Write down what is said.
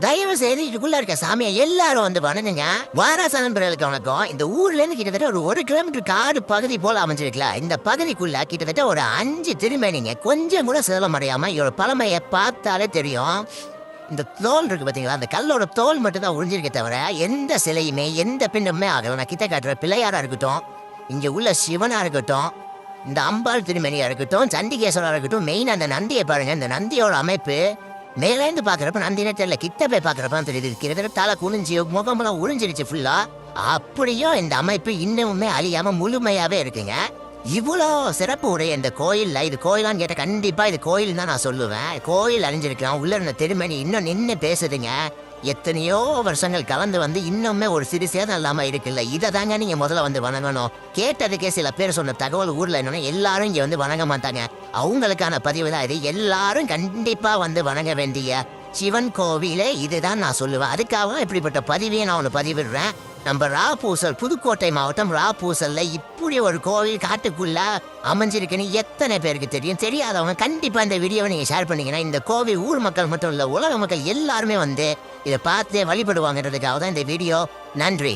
தயவு செய்து இதுக்குள்ள இருக்க சாமியை எல்லாரும் வந்து வணங்குங்க. வாராசான பிறகு வணக்கம். இந்த ஊர்ல இருந்து கிட்டத்தட்ட ஒரு 1 கிலோமீட்டர் காடு பகுதி போல அமைஞ்சிருக்கல. இந்த பகுதிக்குள்ள கிட்டத்தட்ட ஒரு 5 திருமேனிங்க. கொஞ்சம் கூட சேலம் அடையாம இவரோட பழமையை பார்த்தாலே தெரியும். இந்த தோல் இருக்கு பாத்தீங்களா, அந்த கல்லோட தோல் மட்டும் தான் உறிஞ்சிருக்கே தவிர எந்த சிலையுமே எந்த பின்னமே ஆகல. நான் கிட்ட காட்டுற பிள்ளையாரா இருக்கட்டும், இங்க உள்ள சிவனா இருக்கட்டும், இந்த அம்பாள் திருமணியா இருக்கட்டும், சண்டிகேஸ்வரா இருக்கட்டும், மெயின் அந்த நந்தியை பாருங்க. இந்த நந்தியோட அமைப்பு மேலேந்து பாக்குறப்ப நந்தினே தெரியல, கிட்ட போய் பாக்குறப்ப தெரியுது. கிட்டத்தட்ட தலை குனிஞ்சு முகமெல்லாம் உறிஞ்சிருச்சு ஃபுல்லா. அப்படியும் இந்த அமைப்பு இன்னமுமே அழியாம முழுமையாவே இருக்குங்க. இவ்வளோ சிறப்பு உடைய இந்த கோயில்ல, இது கோயிலான்னு கேட்ட கண்டிப்பா இது கோயில் தான் நான் சொல்லுவேன். கோயில் அழிஞ்சிருக்கலாம், உள்ள இருந்த திருமணி இன்னும் நின்று பேசுதுங்க. எத்தனையோ வருஷங்கள் கலந்து வந்து இன்னுமே ஒரு சிறு சேதம் இல்லாம இருக்குல்ல. இதை தாங்க நீங்க முதல்ல வந்து வணங்கணும். கேட்டதுக்கே சில பேர் சொன்ன தகவல் ஊர்ல என்னன்னா எல்லாரும் இங்க வந்து வணங்க மாட்டாங்க. அவங்களுக்கான பதிவு தான் இது. எல்லாரும் கண்டிப்பா வந்து வணங்க வேண்டிய சிவன் கோவிலே இதுதான் நான் சொல்லுவேன். அதுக்காக இப்படிப்பட்ட பதிவையும் நான் ஒன்று பதிவிடுறேன். நம்ம ராப்பூசல், புதுக்கோட்டை மாவட்டம் ராப்பூசல்ல இப்படி ஒரு கோவில் காட்டுக்குள்ள அமைஞ்சிருக்குன்னு எத்தனை பேருக்கு தெரியும்? தெரியாதவங்க கண்டிப்பா இந்த வீடியோவை நீங்க ஷேர் பண்ணீங்கன்னா இந்த கோவில் ஊர் மக்கள் மட்டும் இல்ல, உலக மக்கள் எல்லாருமே வந்து இதை பார்த்து வழிபடுவாங்கன்றதுக்காக தான் இந்த வீடியோ. நன்றி.